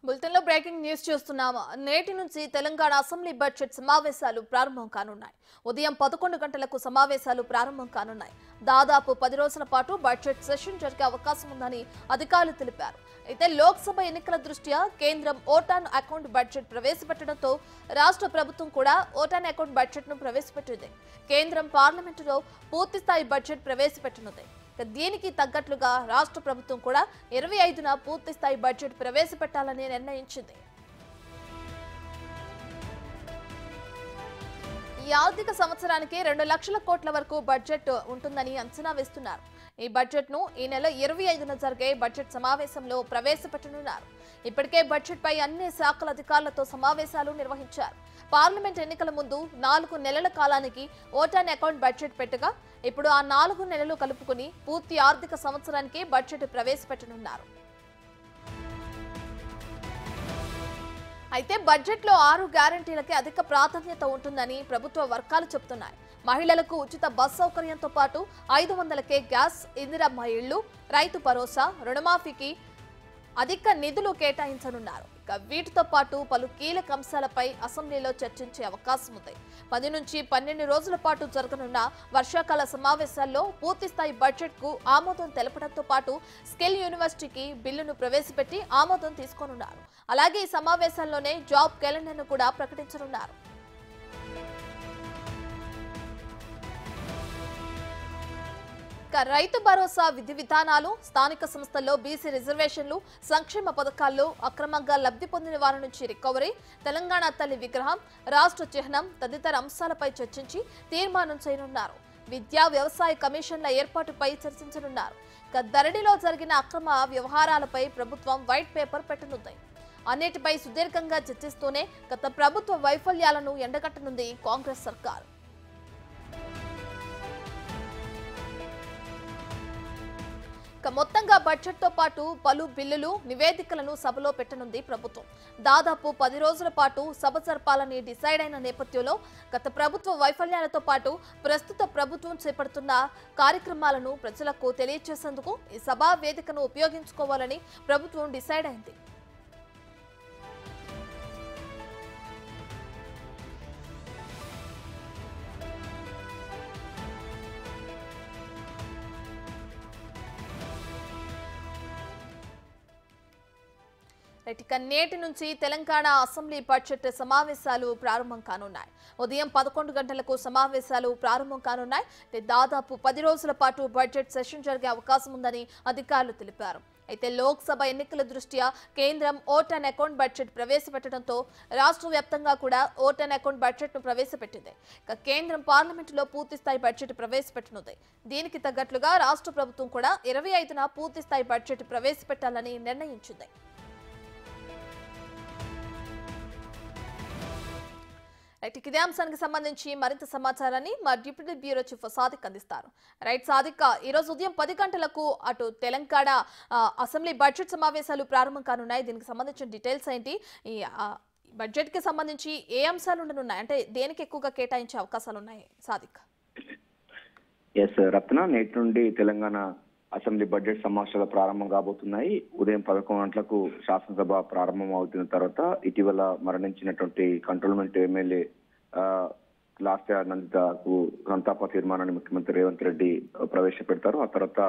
బులెటిన్లో breaking news చూస్తున్నాము. నేటి నుంచి తెలంగాణ అసెంబ్లీ బడ్జెట్ సమావేశాలు ప్రారంభం కానున్నాయి. ఉదయం 11 గంటలకు సమావేశాలు ప్రారంభం కానున్నాయి. దాదాపు 10 రోజుల పాటు బడ్జెట్ సెషన్ జరిగే అవకాశం ఉందని అధికారులు తెలిపారు. అయితే లోక్సభ ఎన్నికల దృష్ట్యా కేంద్రం ఓటాన్ అకౌంట్ బడ్జెట్ ప్రవేశపెట్టడంతో రాష్ట్ర ప్రభుత్వం కూడా ఓటాన్ అకౌంట్ బడ్జెట్ ను ప్రవేశపెట్టింది. కేంద్రం పార్లమెంటులో పూర్తిస్థాయి బడ్జెట్ ప్రవేశపెట్టనుంది. దీనికి తగ్గట్లుగా రాష్ట్ర ప్రభుత్వం కూడా 25న పూర్తి స్థాయి బడ్జెట్ ప్రవేశపెట్టాలని నిర్ణయించింది. ఈ ఆర్థిక సంవత్సరానికి 2 లక్షల కోట్ల వరకు బడ్జెట్ ఉంటుందని అంచనా వేస్తున్నారు. ఈ బడ్జెట్ ను ఈ నెల 25న జరిగే బడ్జెట్ సమావేశంలో ప్రవేశపెట్టనున్నారు. ఇప్పటికే బడ్జెట్ పై అన్ని శాఖల అధికారులతో సమావేశాలు నిర్వహించారు. పార్లమెంట్ ఎన్నికల ముందు 4 నెలల కాలానికి ఓటాన్ అకౌంట్ బడ్జెట్ పెట్టగా ఇప్పుడు ఆ 4 నెలలు కలుపుకుని పూర్తి ఆర్థిక సంవత్సరానికి బడ్జెట్ ప్రవేశపెట్టనున్నారు. అయితే బడ్జెట్ లో 6 గ్యారంటీలకి అధిక ప్రాధాన్యత ఉంటుందని ప్రభుత్వ వర్గాలు చెబుతున్నాయి. మహిళలకు ఉచిత బస్ సౌకర్యంతో పాటు 500కే గ్యాస్, ఇందిరమ్మ ఇళ్లు, రైతు భరోసా, రుణమాఫీకి అధిక నిధులు కేటాయించనున్నారు. వీటితో పాటు పలు కీలక అంశాలపై అసెంబ్లీలో చర్చించే అవకాశం ఉంది. 10 నుంచి 12 రోజుల పాటు జరగనున్న వర్షాకాల సమావేశాల్లో పూర్తిస్థాయి బడ్జెట్ కు ఆమోదం తెలపడంతో పాటు స్కిల్ యూనివర్సిటీకి బిల్లును ప్రవేశపెట్టి ఆమోదం తీసుకోనున్నారు. అలాగే ఈ సమావేశాల్లోనే జాబ్ క్యాలెండర్ను కూడా ప్రకటించనున్నారు. రైతు భరోసా విధి విధానాలు, స్థానిక సంస్థల్లో బీసీ రిజర్వేషన్లు, సంక్షేమ పథకాల్లో అక్రమంగా లబ్ధి పొందిన వారి నుంచి రికవరీ, తెలంగాణ తల్లి విగ్రహం, రాష్ట్ర చిహ్నం తదితర అంశాలపై చర్చించి తీర్మానం చేయనున్నారు. విద్యా, వ్యవసాయ కమిషన్ల ఏర్పాటుపై చర్చించనున్నారు. ధరణిలో జరిగిన అక్రమ వ్యవహారాలపై ప్రభుత్వం వైట్ పేపర్ పెట్టనుంది. అన్నిటిపై సుదీర్ఘంగా చర్చిస్తూనే గత ప్రభుత్వ వైఫల్యాలను ఎండగట్టనుంది కాంగ్రెస్ సర్కారు. మొత్తంగా బడ్జెట్ తో పాటు పలు బిల్లులు, నివేదికలను సభలో పెట్టనుంది ప్రభుత్వం. దాదాపు 10 రోజుల పాటు సభ జరపాలని డిసైడ్ అయిన నేపథ్యంలో గత ప్రభుత్వ వైఫల్యాలతో పాటు ప్రస్తుత ప్రభుత్వం చేపడుతున్న కార్యక్రమాలను ప్రజలకు తెలియజేసేందుకు ఈ సభా వేదికను ఉపయోగించుకోవాలని ప్రభుత్వం డిసైడ్ అయింది. నేటి నుంచి తెలంగాణ అసెంబ్లీ బడ్జెట్ సమావేశాలు ప్రారంభం కానున్నాయి. ఉదయం 11 గంటలకు సమావేశాలు ప్రారంభం కానున్నాయి. దాదాపు 10 రోజుల పాటు బడ్జెట్ సెషన్ జరిగే అవకాశం ఉందని అధికారులు తెలిపారు. అయితే లోక్సభ ఎన్నికల దృష్ట్యా కేంద్రం ఓటాన్ అకౌంట్ బడ్జెట్ ప్రవేశపెట్టడంతో రాష్ట్ర వ్యాప్తంగా కూడా ఓటాన్ అకౌంట్ బడ్జెట్ ను ప్రవేశపెట్టింది. కేంద్రం పార్లమెంటులో పూర్తిస్థాయి బడ్జెట్ ప్రవేశపెట్టనుంది. దీనికి తగ్గట్లుగా రాష్ట్ర ప్రభుత్వం కూడా 25న పూర్తిస్థాయి బడ్జెట్ ప్రవేశపెట్టాలని నిర్ణయించింది. ఇదే అంశానికి సంబంధించి మరింత సమాచారాన్ని మా డిప్యూటీ బ్యూరో చీఫ్ సాదిక్ అందిస్తారు. సాదిక్, ఈ రోజు ఉదయం 10 గంటలకు అటు తెలంగాణ అసెంబ్లీ బడ్జెట్ సమావేశాలు ప్రారంభం కానున్నాయి. దీనికి సంబంధించిన డీటెయిల్స్ ఏంటి? ఈ బడ్జెట్ కి సంబంధించి ఏ అంశాలు ఉండనున్నాయి, అంటే దేనికి ఎక్కువగా కేటాయించే అవకాశాలు ఉన్నాయి సాదిక్? రత్న, నేటి నుండి తెలంగాణ అసెంబ్లీ బడ్జెట్ సమావేశాలు ప్రారంభం కాబోతున్నాయి. ఉదయం 11 గంటలకు శాసనసభ ప్రారంభం అవుతున్న తర్వాత ఇటీవల మరణించినటువంటి కంటోన్మెంట్ ఎమ్మెల్యే లాస్య నందితకు సంతాప తీర్మానాన్ని ముఖ్యమంత్రి రేవంత్ రెడ్డి ప్రవేశపెడతారు. ఆ తర్వాత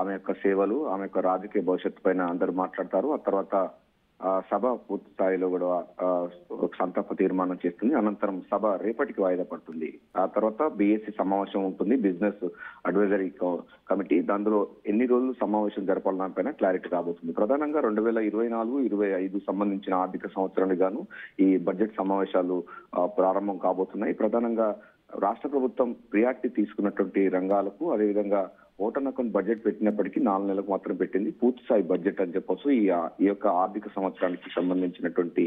ఆమె యొక్క సేవలు, ఆమె యొక్క రాజకీయ భవిష్యత్తు పైన అందరూ మాట్లాడతారు. ఆ తర్వాత సభ పూర్తి స్థాయిలో కూడా సంతాప తీర్మానం చేస్తుంది. అనంతరం సభ రేపటికి వాయిదా పడుతుంది. ఆ తర్వాత బీఎస్సీ సమావేశం ఉంటుంది, బిజినెస్ అడ్వైజరీ కమిటీ. దానిలో ఎన్ని రోజులు సమావేశం జరపాలన్న పైన క్లారిటీ రాబోతుంది. ప్రధానంగా 2024-25 సంబంధించిన ఆర్థిక సంవత్సరానికి గాను ఈ బడ్జెట్ సమావేశాలు ప్రారంభం కాబోతున్నాయి. ప్రధానంగా రాష్ట్ర ప్రభుత్వం ప్రియారిటీ తీసుకున్నటువంటి రంగాలకు, అదేవిధంగా ఓటాన్ అకౌంట్ బడ్జెట్ పెట్టినప్పటికీ 4 నెలలకు మాత్రం పెట్టింది. పూర్తి స్థాయి బడ్జెట్ అని చెప్పొచ్చు. ఈ యొక్క ఆర్థిక సంవత్సరానికి సంబంధించినటువంటి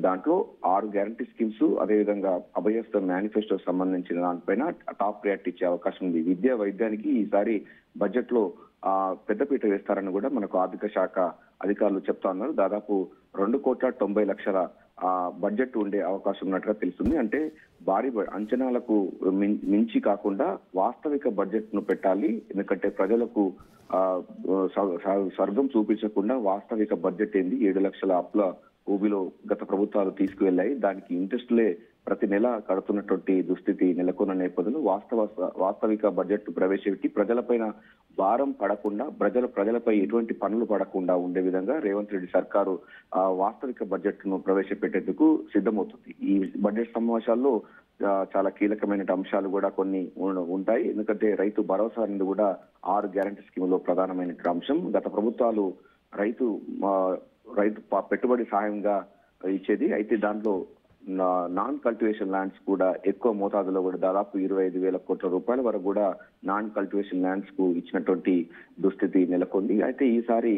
దాంట్లో 6 గ్యారంటీ స్కీమ్స్, అదేవిధంగా అభయస్థ మేనిఫెస్టో సంబంధించిన దానిపైన టాప్ ప్రయారిటీ ఇచ్చే అవకాశం ఉంది. విద్యా, వైద్యానికి ఈసారి బడ్జెట్ లో పెద్దపీట వేస్తారని కూడా మనకు ఆర్థిక శాఖ అధికారులు చెప్తా ఉన్నారు. దాదాపు 2,90,00,000 బడ్జెట్ ఉండే అవకాశం ఉన్నట్టుగా తెలుస్తుంది. అంటే భారీ అంచనాలకు మించి కాకుండా వాస్తవిక బడ్జెట్ ను పెట్టాలి. ఎందుకంటే ప్రజలకు స్వర్గం చూపించకుండా వాస్తవిక బడ్జెట్ ఏంది, 7 లక్షల అప్పుల ఊబిలో గత ప్రభుత్వాలు తీసుకువెళ్లాయి. దానికి ఇంట్రెస్ట్లే ప్రతి నెల కడుతున్నటువంటి దుస్థితి నెలకొన్న నేపథ్యంలో వాస్తవిక బడ్జెట్ ప్రవేశపెట్టి ప్రజలపైన భారం పడకుండా ప్రజలపై ఎటువంటి పనులు పడకుండా ఉండే విధంగా రేవంత్ రెడ్డి సర్కారు వాస్తవిక బడ్జెట్ ను ప్రవేశపెట్టేందుకు సిద్ధమవుతుంది. ఈ బడ్జెట్ సమావేశాల్లో చాలా కీలకమైన అంశాలు కూడా కొన్ని ఉంటాయి. ఎందుకంటే రైతు భరోసా అనేది కూడా 6 గ్యారంటీ స్కీములో ప్రధానమైన అంశం. గత ప్రభుత్వాలు రైతు పెట్టుబడి సహాయంగా ఇచ్చేది. అయితే దాంట్లో నాన్ కల్టివేషన్ ల్యాండ్స్ కూడా ఎక్కువ మోతాదులో కూడా దాదాపు 25,000 కోట్ల రూపాయల వరకు కూడా నాన్ కల్టివేషన్ ల్యాండ్స్ కు ఇచ్చినటువంటి దుస్థితి నెలకొంది. అయితే ఈసారి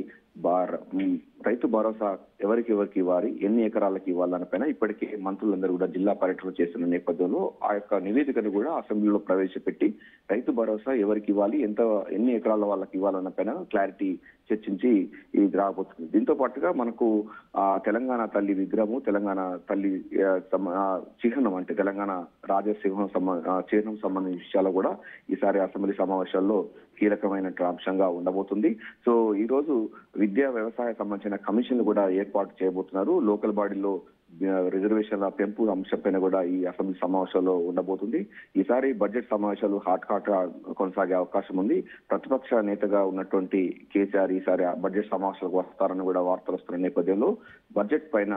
రైతు భరోసా ఎవరికి ఇవ్వాలి, ఎన్ని ఎకరాలకు ఇవ్వాలన్న ఇప్పటికే మంత్రులందరూ కూడా జిల్లా పర్యటన చేస్తున్న నేపథ్యంలో ఆ యొక్క నివేదికను కూడా అసెంబ్లీలో ప్రవేశపెట్టి రైతు భరోసా ఎవరికి ఇవ్వాలి, ఎన్ని ఎకరాల వాళ్ళకి ఇవ్వాలన్న క్లారిటీ చర్చించి ఇది రాబోతుంది. దీంతో పాటుగా మనకు తెలంగాణ తల్లి విగ్రహము, తెలంగాణ తల్లి చిహ్నం అంటే తెలంగాణ రాజసింహం చిహ్నం సంబంధించిన విషయాలు కూడా ఈసారి అసెంబ్లీ సమావేశాల్లో కీలకమైన అంశంగా ఉండబోతుంది. సో ఈ రోజు విద్యా వ్యవసాయ సంబంధించిన కమిషన్లు కూడా ఏర్పాటు చేయబోతున్నారు. లోకల్ బాడీలో రిజర్వేషన్ల పెంపు అంశంపైన కూడా ఈ అసెంబ్లీ సమావేశాల్లో ఉండబోతుంది. ఈసారి బడ్జెట్ సమావేశాలు హాట్ గా కొనసాగే అవకాశం ఉంది. ప్రతిపక్ష నేతగా ఉన్నటువంటి కేసీఆర్ ఈసారి బడ్జెట్ సమావేశాలకు వస్తారని కూడా వార్తలు వస్తున్న నేపథ్యంలో బడ్జెట్ పైన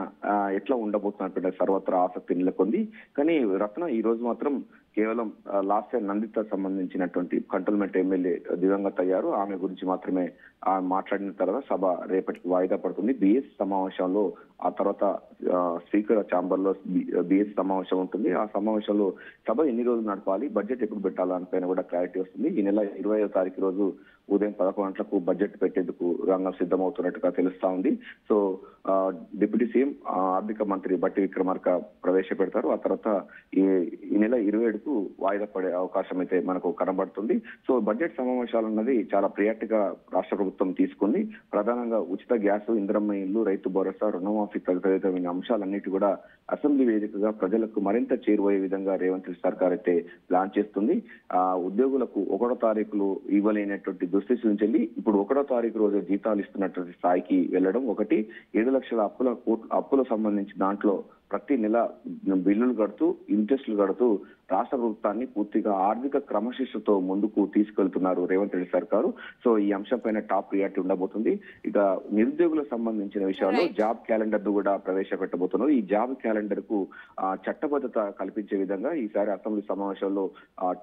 ఎట్లా ఉండబోతున్నటువంటి సర్వత్రా ఆసక్తి నెలకొంది. కానీ రత్న ఈ రోజు మాత్రం కేవలం లాస్ట్ టైం నందిత సంబంధించినటువంటి కంటోన్మెంట్ ఎమ్మెల్యే దివంగత అయ్యారు. ఆమె గురించి మాత్రమే మాట్లాడిన తర్వాత సభ రేపటికి వాయిదా పడుతుంది. బిఎస్ సమావేశంలో ఆ తర్వాత స్పీకర్ ఛాంబర్ లో బిఎస్ సమావేశం ఉంటుంది. ఆ సమావేశంలో సభ ఎన్ని రోజులు నడపాలి, బడ్జెట్ ఎప్పుడు పెట్టాలని పైన కూడా క్లారిటీ వస్తుంది. ఈ నెల 20వ తారీఖు రోజు ఉదయం 11 గంటలకు బడ్జెట్ పెట్టేందుకు రంగం సిద్ధమవుతున్నట్టుగా తెలుస్తా ఉంది. సో డిప్యూటీ సీఎం ఆర్థిక మంత్రి బట్టి విక్రమార్క ప్రవేశపెడతారు. ఆ తర్వాత ఈ నెల 27కు వాయిదా పడే అవకాశం అయితే మనకు కనబడుతుంది. సో బడ్జెట్ సమావేశాలు అన్నది చాలా ప్రియారిటీగా రాష్ట్ర ప్రభుత్వం తీసుకుంది. ప్రధానంగా ఉచిత గ్యాస్, ఇందిరమ్మ ఇల్లు, రైతు భరోసా, రుణమాఫీ తదితరమైన అంశాలన్నిటి కూడా అసెంబ్లీ వేదికగా ప్రజలకు మరింత చేరువయ్యే విధంగా రేవంత్ రెడ్డి సర్కార్ అయితే ప్లాన్ చేస్తుంది. ఉద్యోగులకు 1వ తారీఖులు ఇవ్వలేనటువంటి దుస్థితి నుంచి వెళ్ళి ఇప్పుడు 1వ తారీఖు రోజు జీతాలు ఇస్తున్నటువంటి స్థాయికి వెళ్ళడం, 7 లక్షల అప్పుల సంబంధించి దాంట్లో ప్రతి నెల బిల్లులు కడుతూ ఇంట్రెస్టులు కడుతూ రాష్ట్ర ప్రభుత్వాన్ని పూర్తిగా ఆర్థిక క్రమశిక్షతో ముందుకు తీసుకెళ్తున్నారు రేవంత్ రెడ్డి సర్కారు. సో ఈ అంశం పైన టాప్ ప్రియారిటీ ఉండబోతుంది. ఇక నిరుద్యోగులకు సంబంధించిన విషయాల్లో జాబ్ క్యాలెండర్ ను కూడా ప్రవేశపెట్టబోతున్నారు. ఈ జాబ్ క్యాలెండర్ కు చట్టబద్ధత కల్పించే విధంగా ఈసారి అసెంబ్లీ సమావేశాల్లో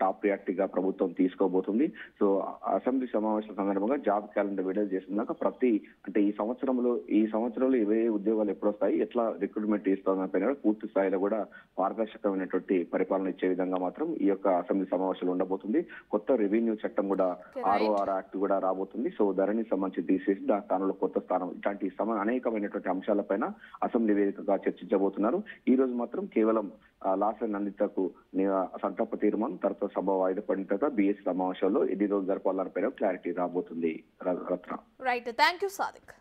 టాప్ ప్రియారిటీగా ప్రభుత్వం తీసుకోబోతుంది. సో అసెంబ్లీ సమావేశాల సందర్భంగా జాబ్ క్యాలెండర్ విడుదల చేస్తున్నాక ఈ సంవత్సరంలో ఏ ఉద్యోగాలు ఎప్పుడు వస్తాయి, ఎట్లా రిక్రూట్మెంట్ చేస్తామని పూర్తి స్థాయిలో కూడా పారదర్శకమైనటువంటి పరిపాలన ఇచ్చే విధంగా మాత్రం ఈ యొక్క అసెంబ్లీ సమావేశాలు ఉండబోతుంది. కొత్త రెవెన్యూ చట్టం కూడా ROR యాక్ట్ కూడా రాబోతుంది. సో ధరణి సంబంధించి తీసేసి దాని స్థానంలో కొత్త స్థానం ఇట్లాంటి అనేకమైనటువంటి అంశాలపైన అసెంబ్లీ వేదికగా చర్చించబోతున్నారు. ఈ రోజు మాత్రం కేవలం లాస్ట్ నందితకు సంతాప తీర్మానం, తర్వాత సభ వాయిదా పడిన తర్వాత బిఎస్ సమావేశాల్లో ఎన్ని రోజులు జరపాలన్న పైన క్లారిటీ రాబోతుంది. Ratna. Right, thank you Sadiq.